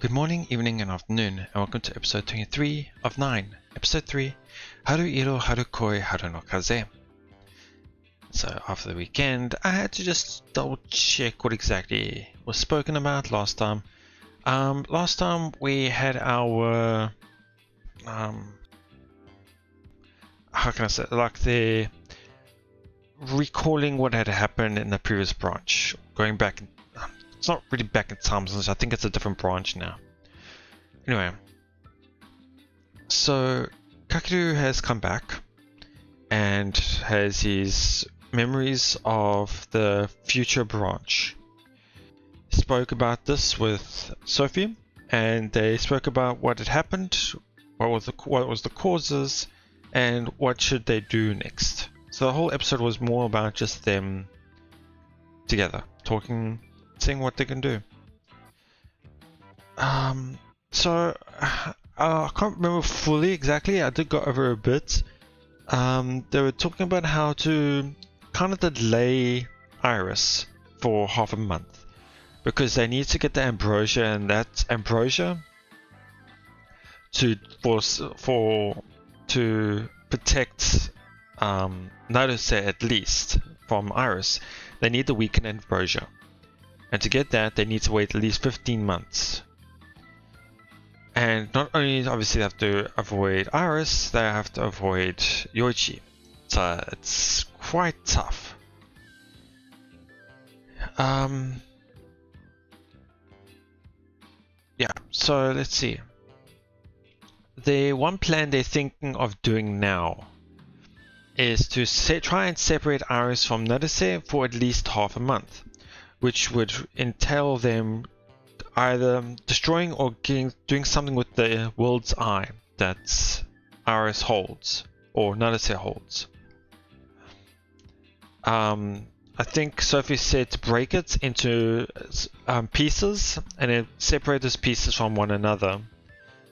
Good morning, evening, and afternoon, and welcome to episode 23 of 9, episode 3,はるいろはるこいはるのかぜ. So after the weekend, I had to just double check what exactly was spoken about last time. Last time we had our, how can I say, like the recalling what had happened in the previous branch, going back. It's not really back in time, I think it's a different branch now. Anyway, so Kakeru has come back and has his memories of the future branch. Spoke about this with Sophie, and they spoke about what had happened, what was the causes, and what should they do next. So the whole episode was more about just them together, talking, seeing what they can do. So I can't remember fully exactly. I did go over a bit. They were talking about how to kind of delay Iris for half a month because they need to get the ambrosia, and that ambrosia to protect Naruse at least from Iris. They need the weakened ambrosia. And to get that, they need to wait at least 15 months. And not only obviously they have to avoid Iris, they have to avoid Yoichi. So it's quite tough. Yeah, so let's see. The one plan they're thinking of doing now is to try and separate Iris from Naruse for at least half a month, which would entail them either destroying or doing something with the world's eye that Iris holds, or Naruse holds. I think Sophie said to break it into pieces and then separate those pieces from one another.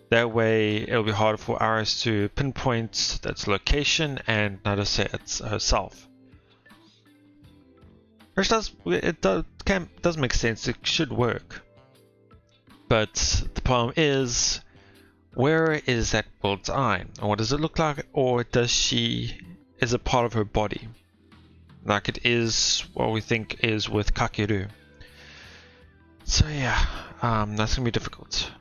That way it'll be harder for Iris to pinpoint its location and Naruse herself. Which does make sense, it should work. But the problem is, where is that world's eye? And what does it look like? Or is it part of her body? Like it is what we think is with Kakeru. So yeah, that's gonna be difficult.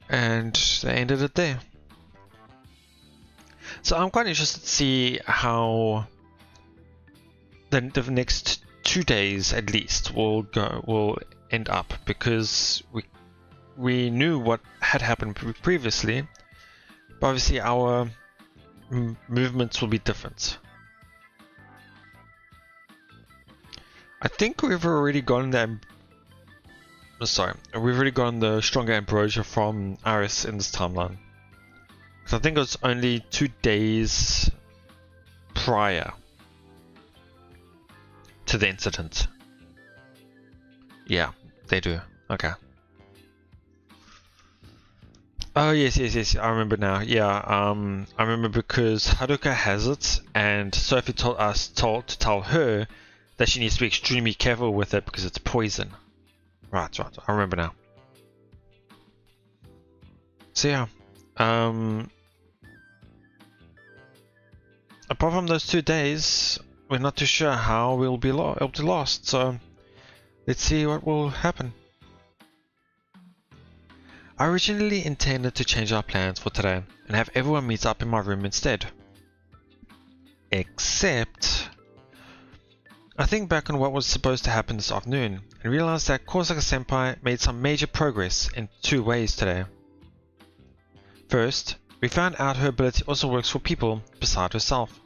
And they ended it there. So I'm quite interested to see how the next 2 days at least will end up, because we knew what had happened previously, but obviously our movements will be different. I think we've already gotten the stronger ambrosia from Iris in this timeline. So I think it was only 2 days prior to the incident. Yeah, they do. Okay. Oh yes, I remember now. Yeah, I remember because Haruka has it, and Sophie told to tell her that she needs to be extremely careful with it because it's poison. Right, I remember now. So yeah, apart from those 2 days, we're not too sure how we'll be able to last, so let's see what will happen. I originally intended to change our plans for today and have everyone meet up in my room instead. Except, I think back on what was supposed to happen this afternoon and realized that Kosaka-senpai made some major progress in 2 ways today. First, we found out her ability also works for people beside herself.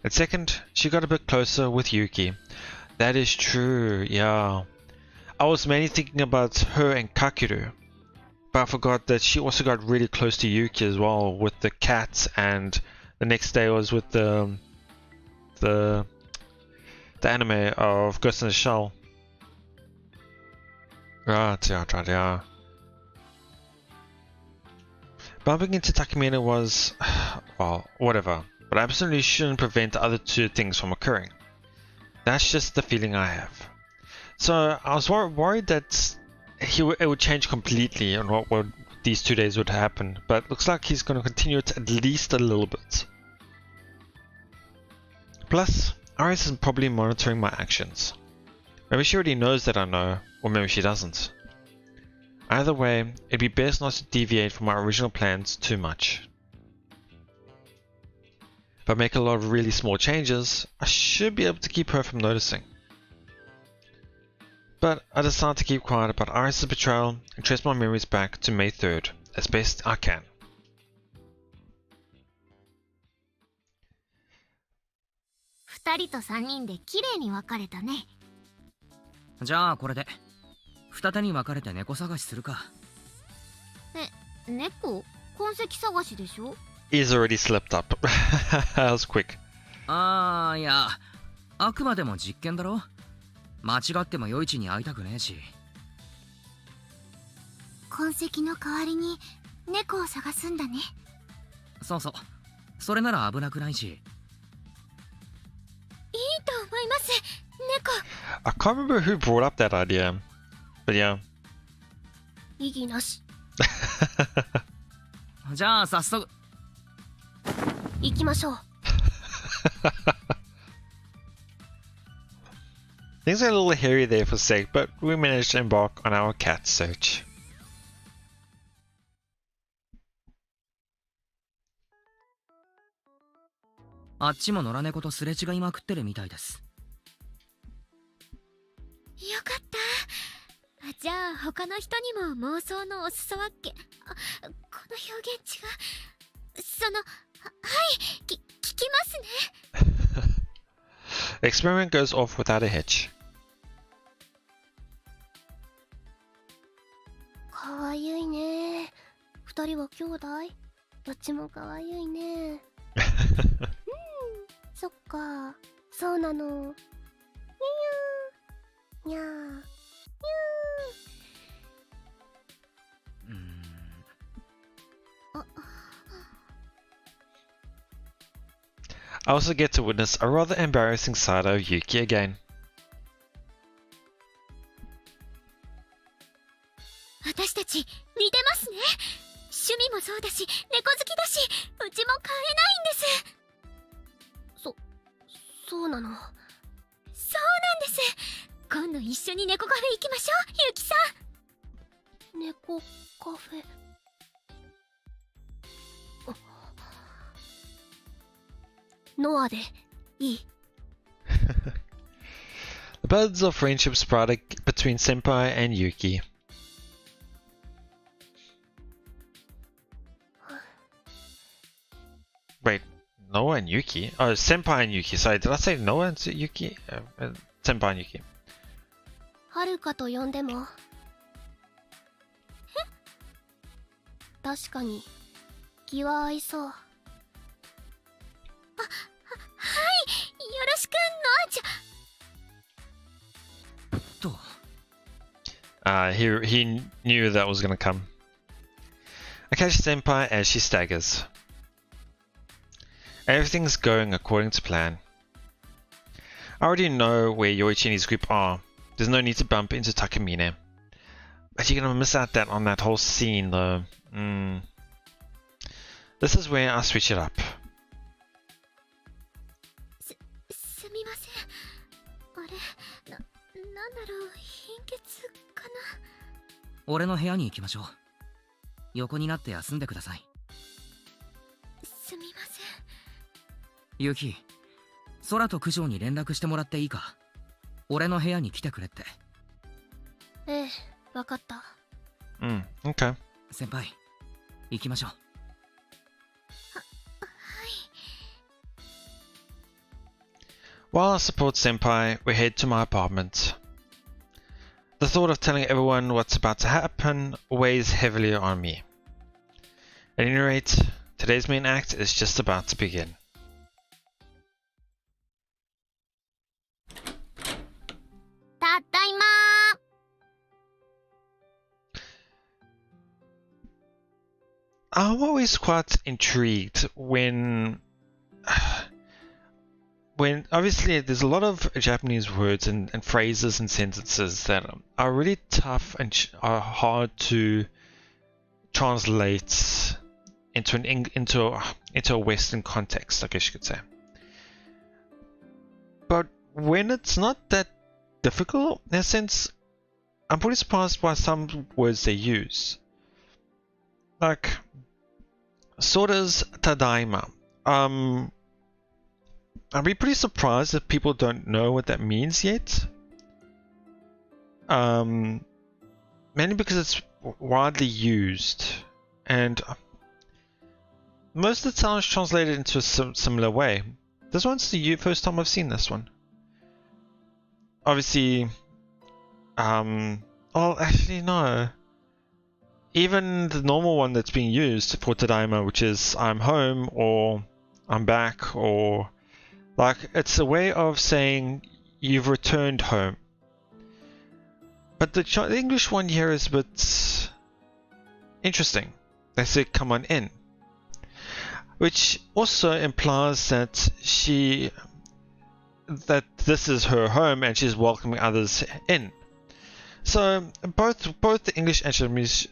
And second, she got a bit closer with Yuki. That is true, yeah. I was mainly thinking about her and Kakeru, but I forgot that she also got really close to Yuki as well with the cat, and the next day was with the anime of Ghost in the Shell. Right, yeah. Bumping into Takamina was, well, whatever, but absolutely shouldn't prevent the other 2 things from occurring. That's just the feeling I have. So I was worried that it would change completely on what these 2 days would happen, but looks like he's going to continue it at least a little bit. Plus, Iris is probably monitoring my actions. Maybe she already knows that I know, or maybe she doesn't. Either way, it'd be best not to deviate from my original plans too much. If I make a lot of really small changes, I should be able to keep her from noticing. But I decided to keep quiet about Iris' betrayal and trace my memories back to May 3rd as best I can. 2人と3人で綺麗に分かれたね。じゃあこれで二手に分かれて猫探しするか。猫？痕跡探しでしょ？ He's already slipped up. That was quick. いや、あくまでも実験だろ。間違っても余市に会いたくねえし。痕跡の代わりに猫を探すんだね。そうそう。それなら危なくないし。いいと思います。猫。I can't remember who brought up that idea, but yeah. 意義なし。じゃあ早速。行きましょう。Things got a little hairy there for a sec, but we managed to embark on our cat search. あっちも野良猫とすれ違いまくってるみたいです。よかった。じゃあ他の人にも妄想のお裾分け。この表現違う。聞きますね。Experiment goes off without a hitch. かわゆいね。2人は兄弟？どっちもかわゆいね。そっか、そうなの。にゃーにゃー。I also get to witness a rather embarrassing side of Yuki again. 私たち似てますね。趣味もそうだし、猫好きだし、うちも飼えないんです。そうなの。そうなんです。今度一緒に猫カフェ行きましょう、ゆきさん。猫カフェ。ノアでいい。The buds of friendship sprouted between Senpai and Yuki. Wait, Noah and Yuki? Oh, Senpai and Yuki. Sorry, did I say Noah and Yuki? Senpai and Yuki. はるかと呼んでも。確かに気は合いそう。はい、よろしく、ノアちゃん。と。He knew that was gonna come. I catch Senpai as she staggers. Everything's going according to plan. I already know where Yoichi and his group are. There's no need to bump into Takamine. But you're gonna miss out on that whole scene though. This is where I switch it up. すみません。あれ、なんだろう、貧血かな。俺の部屋に行きましょう。横になって休んでください。すみません。ユキ、空と九条に連絡してもらっていいか。俺の部屋に来てくれって。ええ、わかった。Okay. 先輩、行きましょう。While I support Senpai, we head to my apartment. The thought of telling everyone what's about to happen weighs heavily on me. At any rate, today's main act is just about to begin. ただいまI'm always quite intrigued when when obviously there's a lot of Japanese words and phrases and sentences that are really tough and are hard to translate into a Western context, I guess you could say. But when it's not that difficult, in a sense, I'm pretty surprised by some words they use. Like Sora's Tadaima. I'd be pretty surprised if people don't know what that means yet. Mainly because it's widely used, and most of the time it's translated into a similar way. This one's the first time I've seen this one. Obviously, well, actually no. Even the normal one that's being used for Tadaima, which is I'm home or I'm back, or like it's a way of saying you've returned home. But the English one here is a bit interesting. They say come on in, which also implies that this is her home and she's welcoming others in. So both the English and Japanese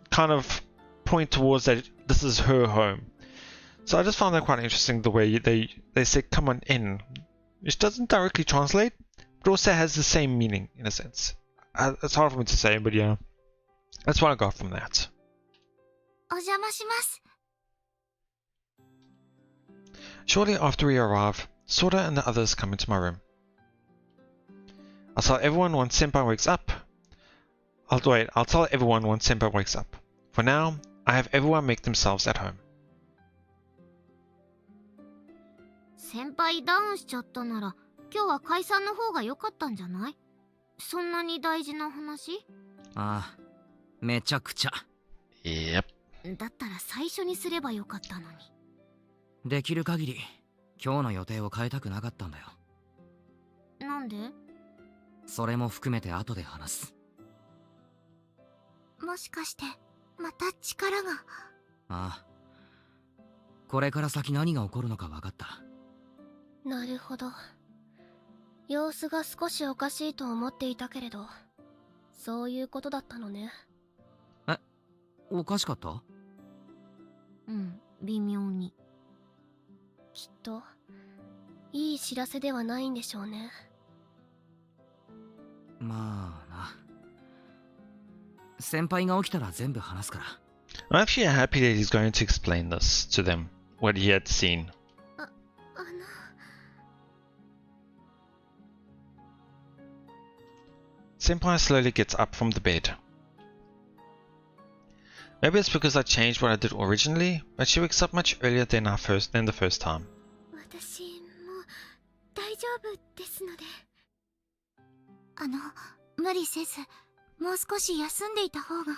kind of point towards that this is her home. So I just found that quite interesting, the way they say come on in, which doesn't directly translate, but also has the same meaning in a sense. It's hard for me to say, but yeah, that's what I got from that. お邪魔します。 Shortly after we arrive, Sora and the others come into my room. I'll tell everyone once Senpai wakes up. I'll tell everyone once Senpai wakes up. For now, I have everyone make themselves at home. 先輩ダウンしちゃったなら、今日は解散の方が良かったんじゃない？そんなに大事な話？ああ、めちゃくちゃ。Yep. だったら最初にすればよかったのに。できる限り今日の予定を変えたくなかったんだよ。なんで？それも含めて後で話す。もしかしてまた力が。ああ、これから先何が起こるのか分かった。なるほど。様子が少しおかしいと思っていたけれど、そういうことだったのね。え、おかしかった？うん、微妙に。きっといい知らせではないんでしょうね。まあな。先輩が起きたら全部話すから。I'm actually happy that he's going to explain this to them, what he had seen. Senpai slowly gets up from the bed. Maybe it's because I changed what I did originally, but she wakes up much earlier than the first time. 私も大丈夫ですので。無理せず、もう少し休んでいた方が。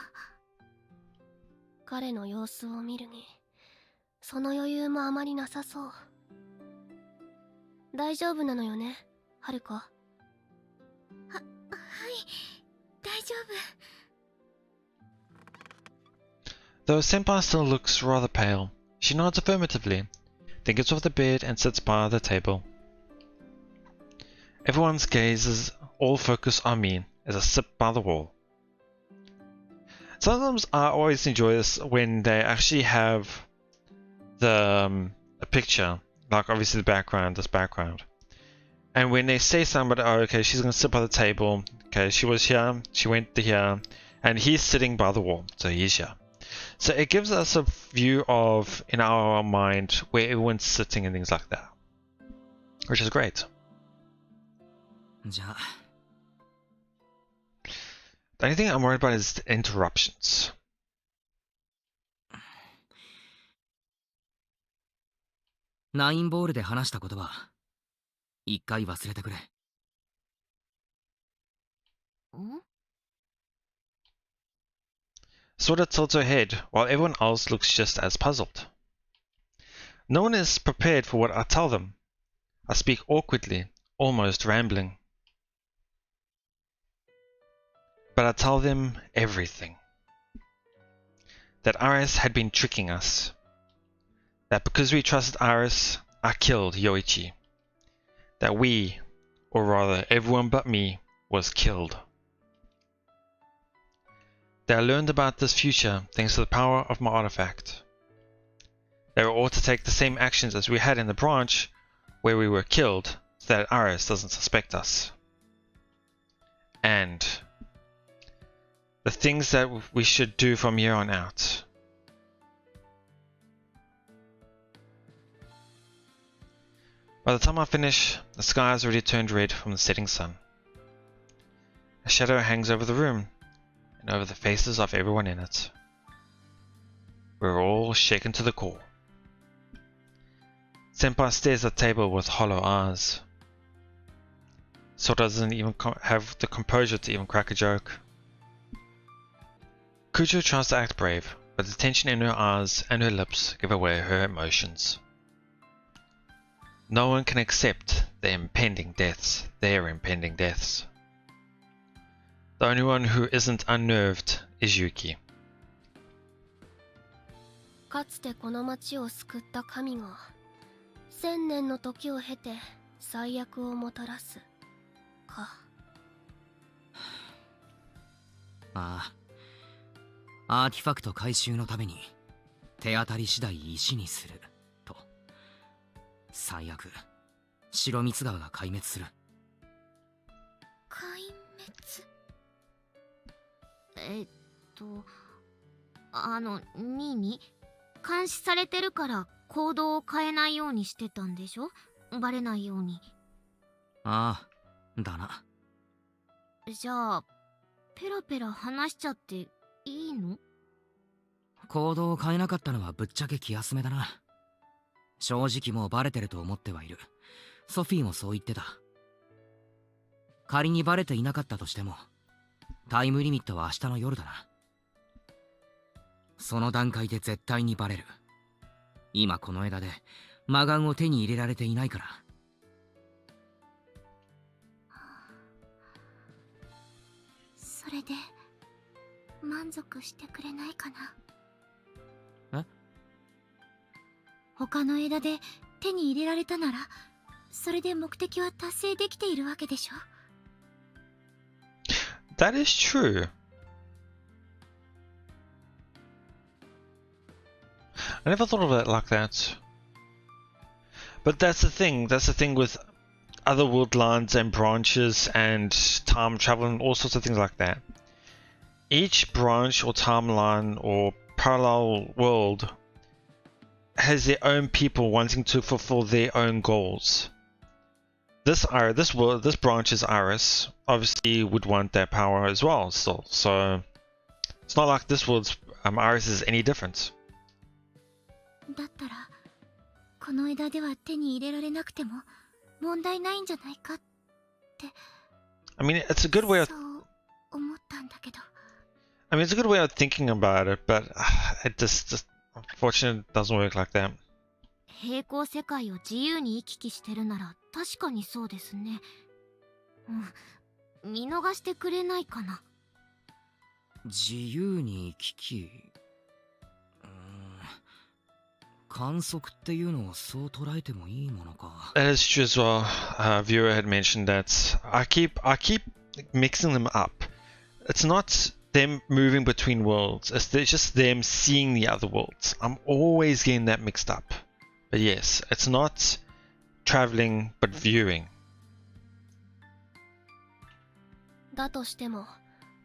彼の様子を見るに、その余裕もあまりなさそう。大丈夫なのよね、はるか。はい、大丈夫。Though Senpai still looks rather pale, she nods affirmatively, then gets off the bed and sits by the table. Everyone's gazes all focus on me as I sit by the wall. Sometimes I always enjoy this when they actually have a picture, like obviously this background. And when they say somebody, oh okay, she's gonna sit by the table, okay, she was here, she went to here, and he's sitting by the wall, so he's here. So it gives us a view of, in our mind, where everyone's sitting and things like that. Which is great. じゃあ。The only thing I'm worried about is interruptions. ナインボールで話した言葉、一回忘れてくれ。ん？ Sora tilts her head, while everyone else looks just as puzzled. No one is prepared for what I tell them. I speak awkwardly, almost rambling. But I tell them everything. That Iris had been tricking us. That because we trusted Iris, I killed Yoichi. That we, or rather everyone but me, was killed. That I learned about this future thanks to the power of my artifact. They were all to take the same actions as we had in the branch where we were killed, so that Iris doesn't suspect us. And the things that we should do from here on out. By the time I finish, the sky has already turned red from the setting sun. A shadow hangs over the room, and over the faces of everyone in it. We're all shaken to the core. Senpai stares at the table with hollow eyes. Sora doesn't even have the composure to even crack a joke. Kujo tries to act brave, but the tension in her eyes and her lips give away her emotions. No one can accept their impending deaths. The only one who isn't unnerved is Yuki. かつてこの町を救った神が1000年の時を経て最悪をもたらすか。ああ、アーティファクト回収のために手当たり次第石にすると。最悪、白蜜川が壊滅する。壊滅？ニーニ、監視されてるから行動を変えないようにしてたんでしょ？バレないように。ああ、だな。じゃあペラペラ話しちゃっていいの？行動を変えなかったのはぶっちゃけ気休めだな。正直もうバレてると思ってはいる。ソフィーもそう言ってた。仮にバレていなかったとしてもタイムリミットは明日の夜だな。その段階で絶対にバレる。今この枝で魔眼を手に入れられていないから。それで満足してくれないかな？え？他の枝で手に入れられたならそれで目的は達成できているわけでしょ？ That is true. I never thought of it like that. But that's the thing with other world lines and branches and time travel and all sorts of things like that. Each branch or timeline or parallel world has their own people wanting to fulfill their own goals. This branch's Iris obviously would want that power as well still. So it's not like this world's Iris is any different. だったらこの枝では手に入れられなくても問題ないんじゃないかって。 I mean, it's a good way of そう思ったんだけど。 I mean, it's a good way of thinking about it, but it just unfortunately doesn't work like that. 平行世界を自由に行き来してるなら確かにそうですね。見逃してくれないかな。自由に行き来。観測っていうのをそう捉えてもいいものか。That is true as well. Viewer had mentioned that I keep mixing them up. It's not them moving between worlds. It's just them seeing the other worlds. I'm always getting that mixed up. But yes, it's not traveling but viewing. だとしても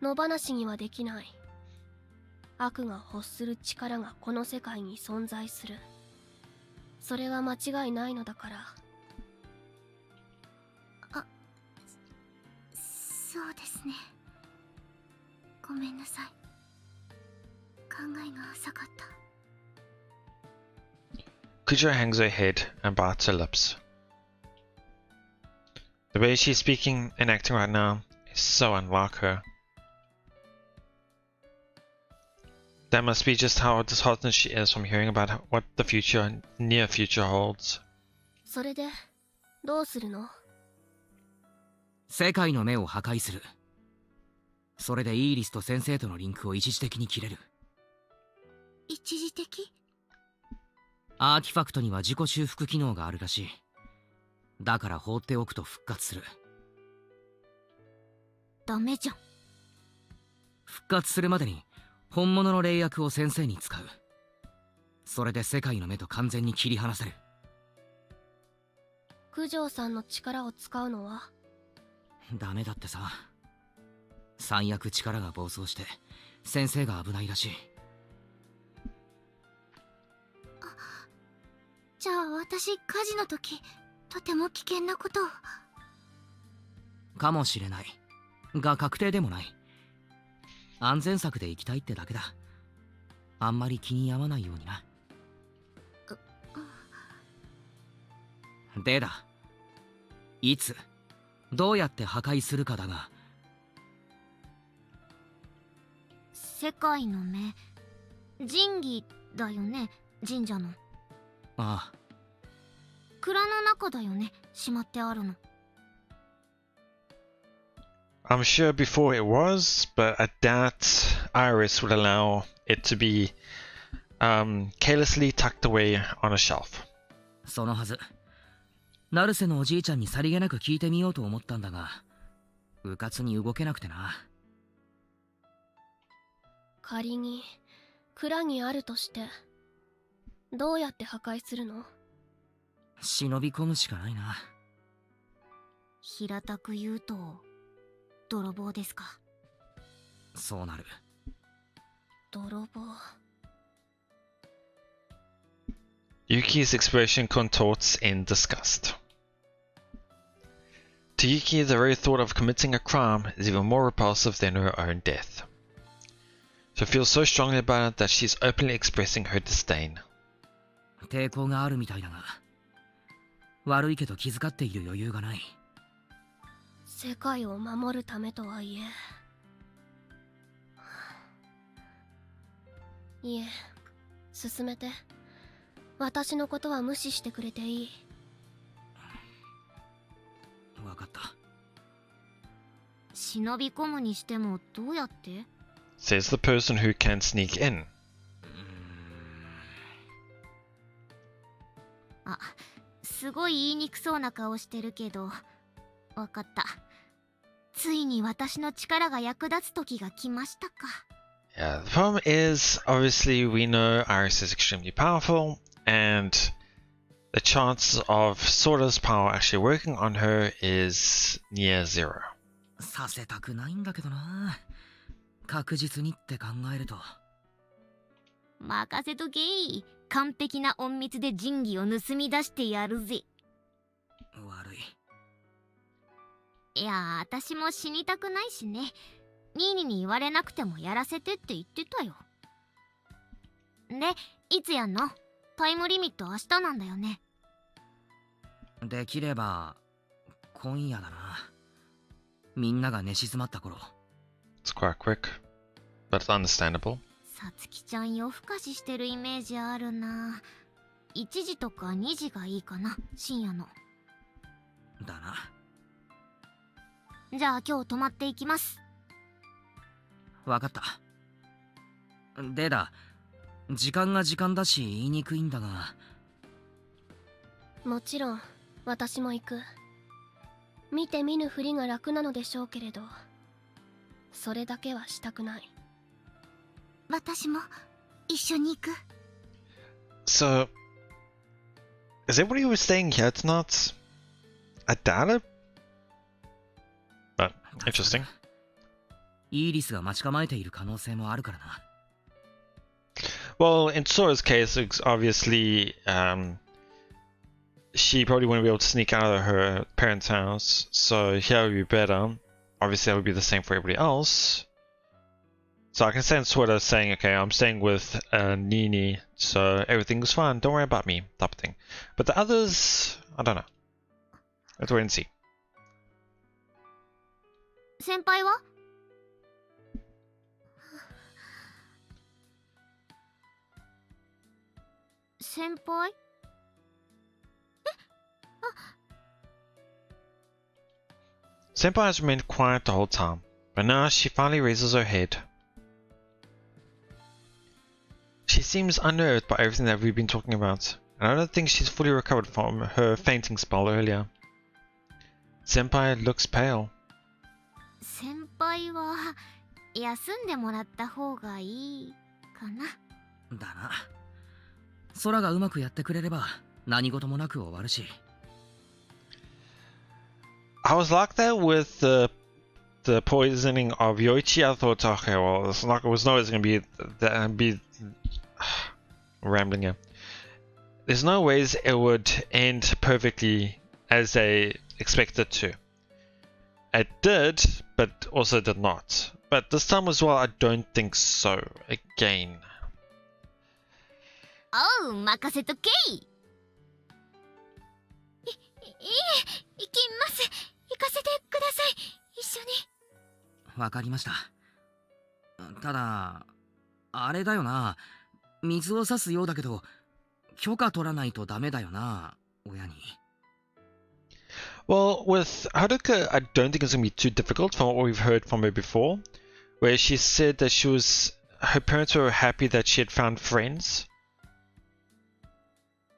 野放しにはできない。悪が欲する力がこの世界に存在する。それは間違いないのだから。あ、そうですね。ごめんなさい。考えが浅かった。 Kujo hangs her head and bites her lips. The way she's speaking and acting right now is so unlike her. That must be just how disheartened she is from hearing about what the future, near future holds. それでどうするの？世界の目を破壊する。それでイーリスと先生とのリンクを一時的に切れる。一時的？アーティファクトには自己修復機能があるらしい。だから放っておくと復活する。ダメじゃん。復活するまでに本物の霊薬を先生に使う。それで世界の目と完全に切り離せる。九条さんの力を使うのは？ダメだってさ。最悪力が暴走して先生が危ないらしい。じゃあ私火事の時とても危険なことを。かもしれないが確定でもない。安全策で行きたいってだけだ。あんまり気に病まないようにな。でだ、いつどうやって破壊するかだが。世界の目、神器だよね、神社の。ああ、蔵の中だよね、しまってあるの。I'm sure before it was, but I doubt Iris would allow it to be carelessly tucked away on a shelf. そのはず。成瀬のおじいちゃんにさりげなく聞いてみようと思ったんだが、うかつに動けなくてな。仮に蔵にあるとしてどうやって破壊するの？忍び込むしかないな。平たく言うと泥棒ですか。そうなる。泥棒。Yuki's expression contorts in disgust. To Yuki, the very thought of committing a crime is even more repulsive than her own death. She feels so strongly about it that she's openly expressing her disdain. 抵抗があるみたいだが、悪いけど気遣っている余裕がない。世界を守るためとはいえ。いえ、進めて。私のことは無視してくれていい。わかった。忍び込むにしてもどうやって？ Says the person who can sneak in. あ、すごい言いにくそうな顔してるけど、わかった。ついに私の力が役立つ時が来ましたか。Yeah, the problem is, obviously, we know Iris is extremely powerful, and the chance of Sora's power actually working on her is near zero. させたくないんだけどな。確実にって考えると。任せとけい。完璧な隠密で神器を盗み出してやるぜ。悪いや、私も死にたくないしね。ニーニに言われなくてもやらせてって言ってたよ。で、いつやんの？タイムリミット明日なんだよね。できれば今夜だな。みんなが寝静まった頃。It's quite quick, but it's understandable. さつきちゃん夜更かししてるイメージあるな。1時とか2時がいいかな、深夜の。だな。じゃあ今日泊まっていきます。わかった。でだ、時間が時間だし言いにくいんだが。もちろん私も行く。見て見ぬふりが楽なのでしょうけれど、それだけはしたくない。私も一緒に行く。 So, is everybody who was staying here tonight? I doubt it. But, interesting. イーリスが待ち構えている可能性もあるからな。Well, in Sora's case, obviously, she probably wouldn't be able to sneak out of her parents' house, so here would be better. Obviously, that would be the same for everybody else. So I can sense Sora saying, okay, I'm staying with Nini, so everything's fine, don't worry about me, type of thing. But the others, I don't know. Let's wait and see. 先輩は？先輩？ Senpai has remained quiet the whole time, but now she finally raises her head. She seems unnerved by everything that we've been talking about. And I don't think she's fully recovered from her fainting spell earlier. Senpai looks pale. 先輩は休んでもらった方がいいかな。だな。空がうまくやってくれれば何事もなく終わるし。I was like that with the poisoning of Yoichi. I thought, okay, well, it's not, it was always going to be rambling here. There's no ways it would end perfectly as they expected to. It did, but also did not. But this time as well, I don't think so. Again. おう、任せとけい。いえ、行きます。行かせてください。一緒に。わかりました。ただ、あれだよな。水を差すようだけど、許可取らないとダメだよな、親に。Well, with Haruka, I don't think it's going to be too difficult from what we've heard from her before, where she said that her parents were happy that she had found friends.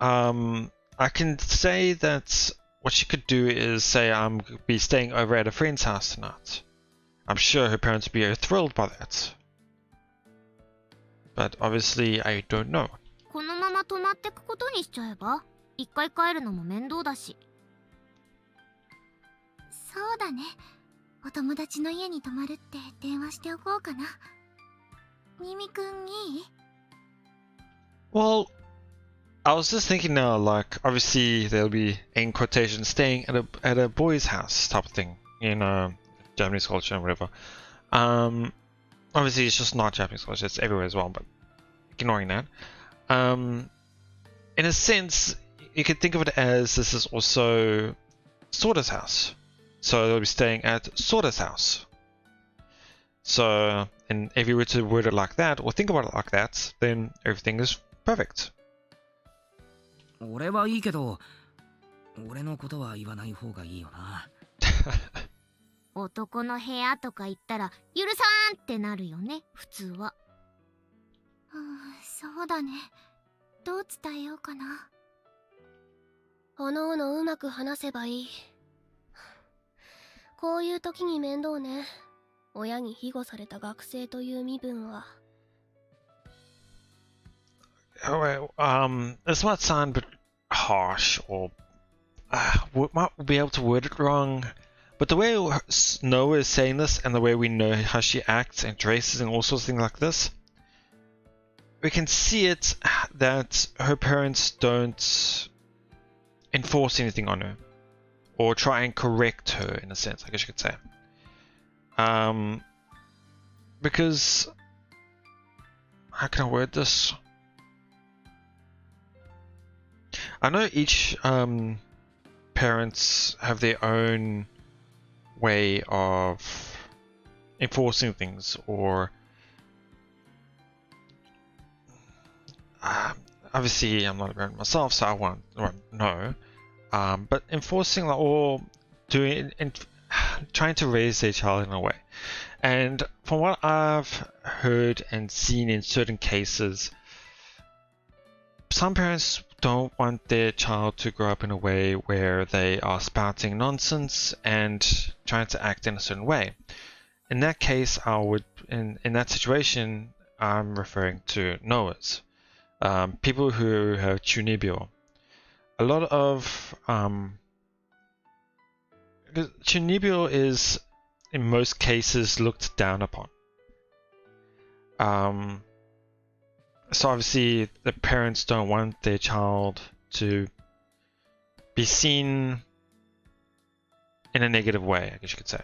I can say that what she could do is say, I'm be staying over at a friend's house tonight. I'm sure her parents would be thrilled by that. But obviously, I don't know. このまま泊まってくことにしちゃえば、一回帰るのも面倒だし。そうだね。お友達の家に泊まるって電話しておこうかな。ミミくんいい？ Well, I was just thinking now, like, obviously there'll be, in quotation, staying at a boy's house type of thing, in Japanese culture and whatever. Obviously it's just not Japanese culture, it's everywhere as well, but ignoring that. In a sense, you could think of it as this is also Soda's house. So they'll be staying at Soda's house. So, and if you were to word it like that, or think about it like that, then everything is perfect. 俺はいいけど、俺のことは言わない方がいいよな。男の部屋とか言ったら許さんってなるよね、普通は。そうだね。どう伝えようかな。おのおのうまく話せばいい。こういう時に面倒ね。親に庇護された学生という身分は。Alright, this might sound a bit harsh, or might be able to word it wrong, but the way Noah is saying this, and the way we know how she acts and dresses and all sorts of things like this, we can see it that her parents don't enforce anything on her, or try and correct her in a sense, I guess you could say. Because, how can I word this? I know each parents have their own way of enforcing things, or obviously I'm not a parent myself, so I won't know. But enforcing or doing and trying to raise their child in a way. And from what I've heard and seen in certain cases, some parents don't want their child to grow up in a way where they are spouting nonsense and trying to act in a certain way. In that case, I would, in that situation, I'm referring to Noahs. People who have chunibyo. A lot of chunibyo is in most cases looked down upon. So obviously the parents don't want their child to be seen in a negative way, I guess you could say.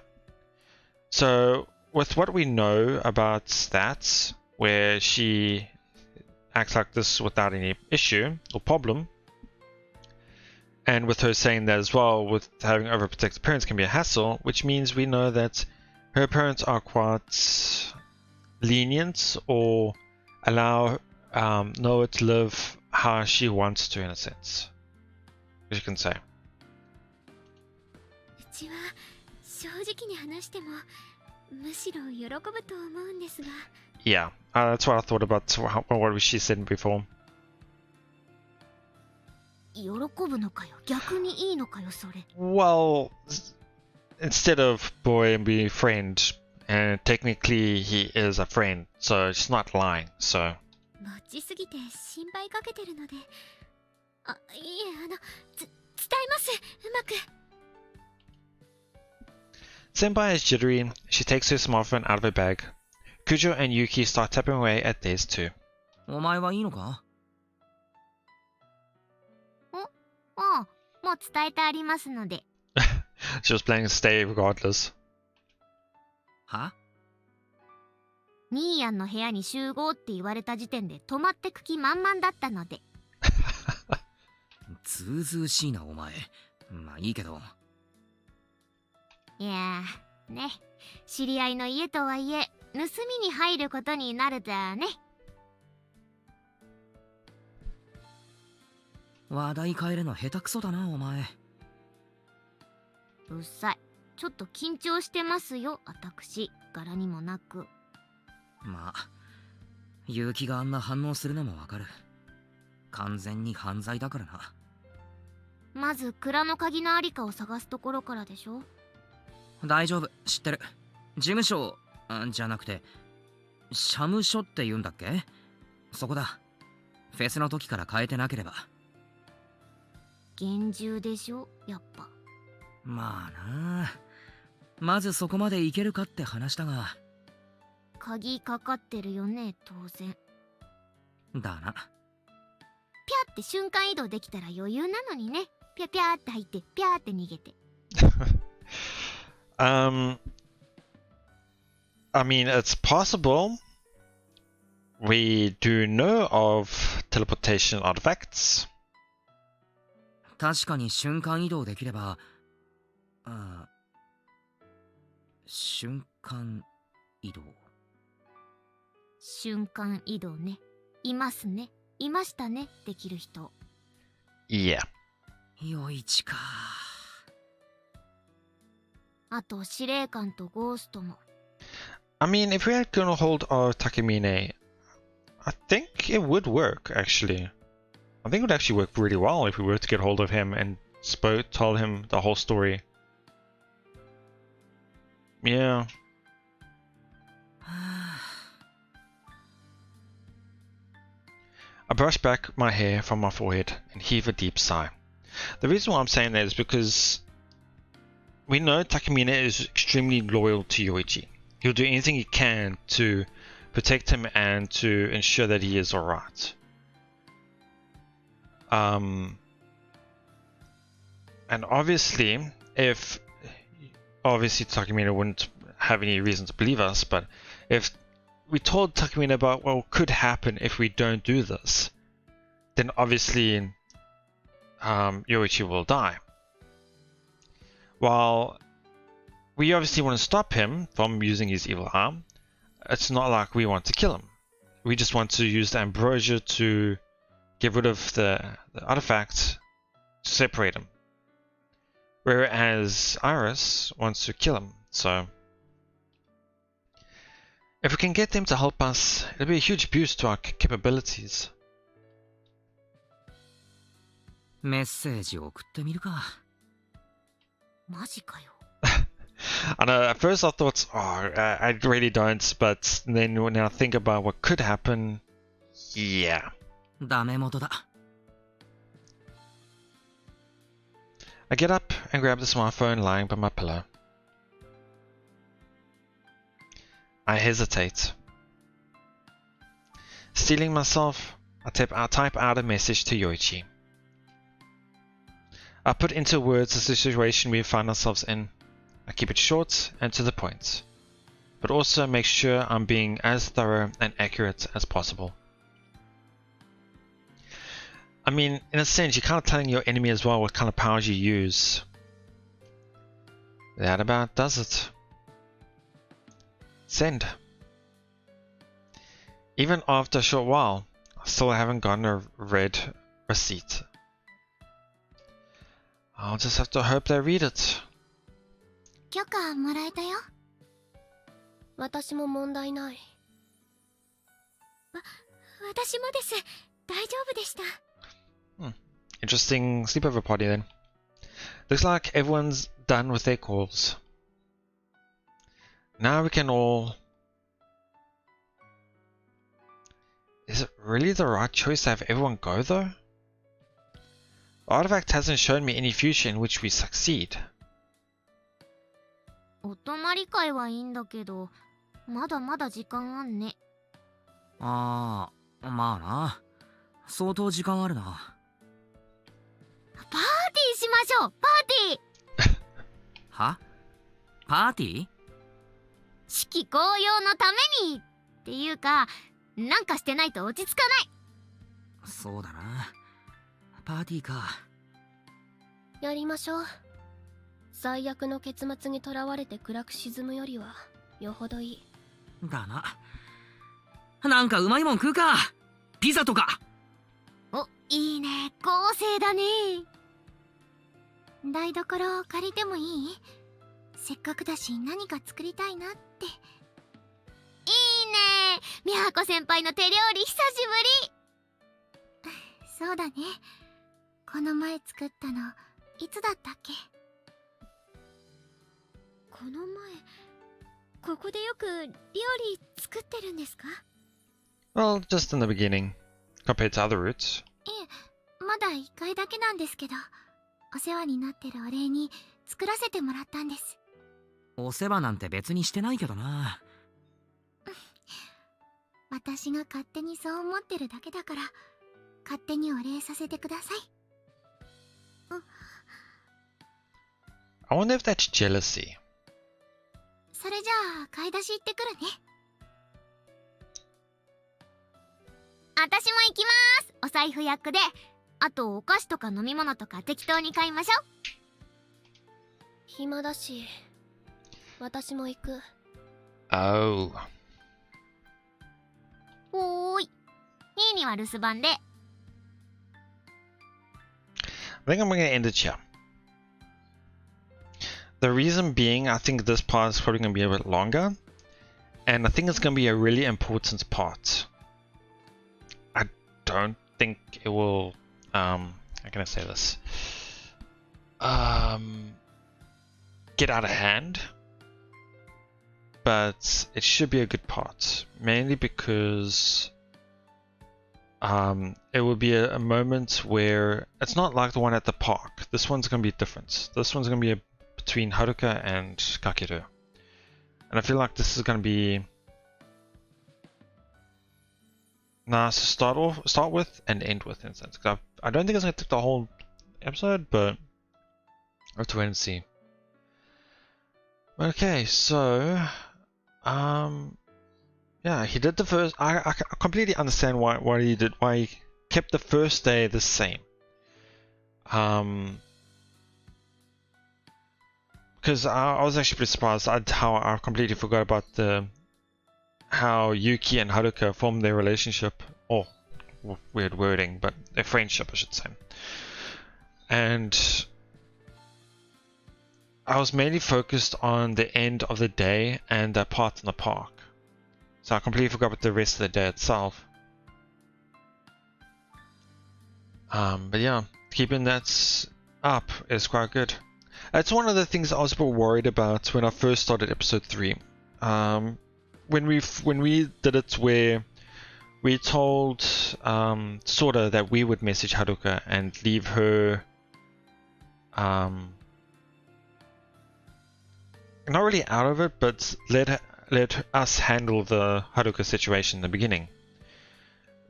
So with what we know about that, where she acts like this without any issue or problem, and with her saying that as well, with having overprotective parents can be a hassle, which means we know that her parents are quite lenient or allow Noah to live how she wants to, in a sense, as you can say. うちは正直に話してもむしろ喜ぶと思うんですが。Yeah, that's what I thought about what she said before. 喜ぶのかよ、逆にいいのかよそれ。 Well, instead of boy and be friend, and technically he is a friend, so she's not lying, so. マッチすぎて心配かけてるので。あ、いえ、伝えます、うまく。 Senpai is jittery. She takes her smartphone out of her bag. Kujo and Yuki start tapping away at theirs too. お前はいいのか？ああ、もう伝えてありますので。 She was planning to stay regardless. は？ニーヤンの部屋に集合って言われた時点で泊まってく気満々だったので。ずうずうしいなお前。まあいいけど。いやーね、知り合いの家とはいえ盗みに入ることになるだね。話題変えるの下手くそだなお前。うっさい、ちょっと緊張してますよ私、柄にもなく。まあ結城があんな反応するのもわかる。完全に犯罪だからな。まず蔵の鍵のありかを探すところからでしょ。大丈夫、知ってる。事務所じゃなくて社務所って言うんだっけ？そこだ。フェスの時から変えてなければ。厳重でしょやっぱ。まあな、まずそこまでいけるかって話だが。鍵かかってるよね当然。だな。ピャって瞬間移動できたら余裕なのにね。ピャピャって入ってピャって逃げて。I mean, it's possible. We do know of teleportation artifacts. 確かに瞬間移動できれば、瞬間移動。瞬間移動ね。いますね。いましたね。できる人。Yeah. よいちか。あと司令官とゴーストも。I mean, if we had gotten a hold of Takemine, I think it would work, actually. I think it would actually work really well if we were to get hold of him and told him the whole story. Yeah. I brush back my hair from my forehead and heave a deep sigh. The reason why I'm saying that is because we know Takemine is extremely loyal to Yoichi. He'll do anything he can to protect him and to ensure that he is alright. And obviously, obviously Takemine wouldn't have any reason to believe us, but if we told Takemine about what could happen if we don't do this, then obviously Yoichi will die. While we obviously want to stop him from using his evil arm, it's not like we want to kill him. We just want to use the ambrosia to get rid of the artifact to separate him. Whereas Iris wants to kill him, so if we can get them to help us, it'll be a huge boost to our capabilities. メッセージを送ってみるか。マジかよ。I know, at first I thought, I really don't, but then when I think about what could happen, yeah. ダメ元だ。I get up and grab the smartphone lying by my pillow. I hesitate. Stealing myself, I type out a message to Yoichi. I put into words the situation we find ourselves in. I keep it short and to the point, but also make sure I'm being as thorough and accurate as possible. I mean, in a sense, you're kind of telling your enemy as well what kind of powers you use. That about does it. Send. Even after a short while, I still haven't gotten a red receipt. I'll just have to hope they read it. 許可もらえたよ。私も問題ない。私もです。大丈夫でした。interesting sleepover party then. Looks like everyone's done with their calls. Now we can all... Is it really the right choice to have everyone go though? The artifact hasn't shown me any future in which we succeed. お泊まり会はいいんだけど、まだまだ時間あんね。ああ、まあな。相当時間あるな。パーティーしましょう、パーティーは？パーティー？四季紅葉のためにっていうか、なんかしてないと落ち着かない。そうだな。パーティーか。やりましょう。最悪の結末にとらわれて暗く沈むよりはよほどいい。だな。なんかうまいもん食うか。ピザとか。お、いいね、豪勢だね。台所を借りてもいい？せっかくだし何か作りたいなって。いいね、みやこ先輩の手料理久しぶり。そうだね、この前作ったのいつだったっけ？この前、ここでよく料理作ってるんですか？ Well, just in the beginning, compared to other routes. ええ、まだ1回だけなんですけど、お世話になってるお礼に作らせてもらったんです。お世話なんて別にしてないけどな。私が勝手にそう思ってるだけだから、勝手にお礼させてください。I wonder if that's jealousy. それじゃあ買い出し行ってくるね。私も行きます。お財布役で、あとお菓子とか飲み物とか適当に買いましょう。暇だし私も行く。Oh. おーい、ニーには留守番で。 I think I'm gonna end it here. The reason being, I think this part is probably gonna be a bit longer, and I think it's gonna be a really important part. I don't think it will, how can I say this? Get out of hand, but it should be a good part, mainly because it will be a moment where it's not like the one at the park. This one's going to be different. This one's going to be between Haruka and Kakeru, and I feel like this is going to be nice to start with and end with, in a sense. I don't think it's going to take the whole episode, but I'll have to wait and see. Okay, so yeah, he did the first. I completely understand why he did. Why he kept the first day the same. Because I was actually pretty surprised at how I completely forgot about how Yuki and Haruka formed their relationship. Oh, weird wording, but their friendship, I should say. And I was mainly focused on the end of the day and that part in the park. So I completely forgot about the rest of the day itself. But yeah, keeping that up is quite good. That's one of the things I was a bit worried about when I first started episode 3. When we did it where we told Sora that we would message Haruka and leave her not really out of it, but let us handle the Haruka situation in the beginning.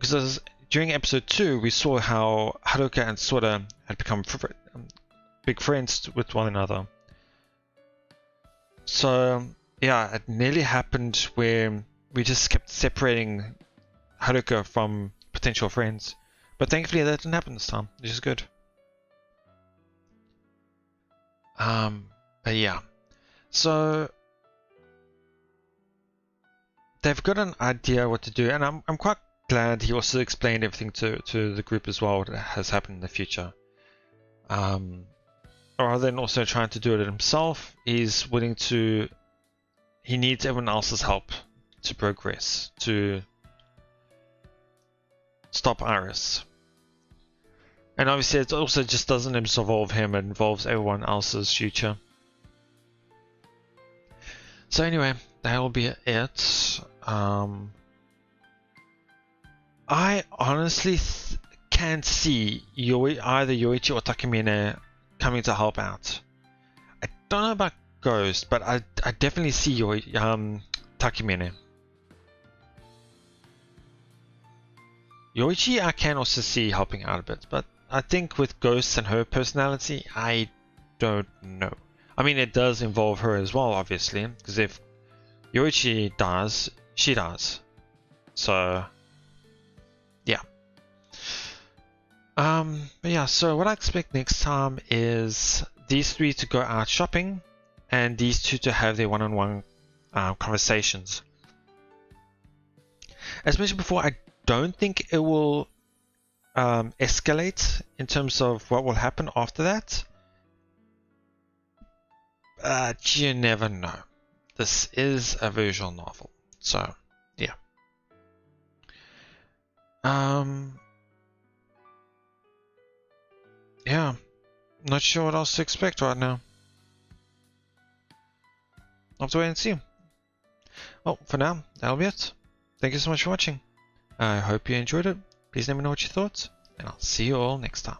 Because during episode 2, we saw how Haruka and Sora had become big friends with one another. So yeah, it nearly happened where we just kept separating Haruka from potential friends. But thankfully that didn't happen this time, which is good. But yeah. So they've got an idea what to do, and I'm quite glad he also explained everything to the group as well, what has happened in the future. Rather than also trying to do it himself, he's willing to. He needs everyone else's help to progress, to stop Iris. And obviously it also just doesn't involve him, it involves everyone else's future. So anyway, that'll be it. I honestly can't see either Yoichi or Takemine coming to help out. I don't know about Ghost, but I definitely see Takemine. Yoichi I can also see helping out a bit, but I think with Ghost and her personality, I don't know. I mean, it does involve her as well, obviously, because if Yoichi dies, she dies. So, yeah. But yeah, so what I expect next time is these three to go out shopping and these two to have their one-on-one conversations. As mentioned before, I don't think it will escalate in terms of what will happen after that. But you never know. This is a visual novel, so yeah. Yeah, not sure what else to expect right now. I'll have to wait and see. Well, for now, that'll be it. Thank you so much for watching. I hope you enjoyed it. Please let me know what you thought, and I'll see you all next time.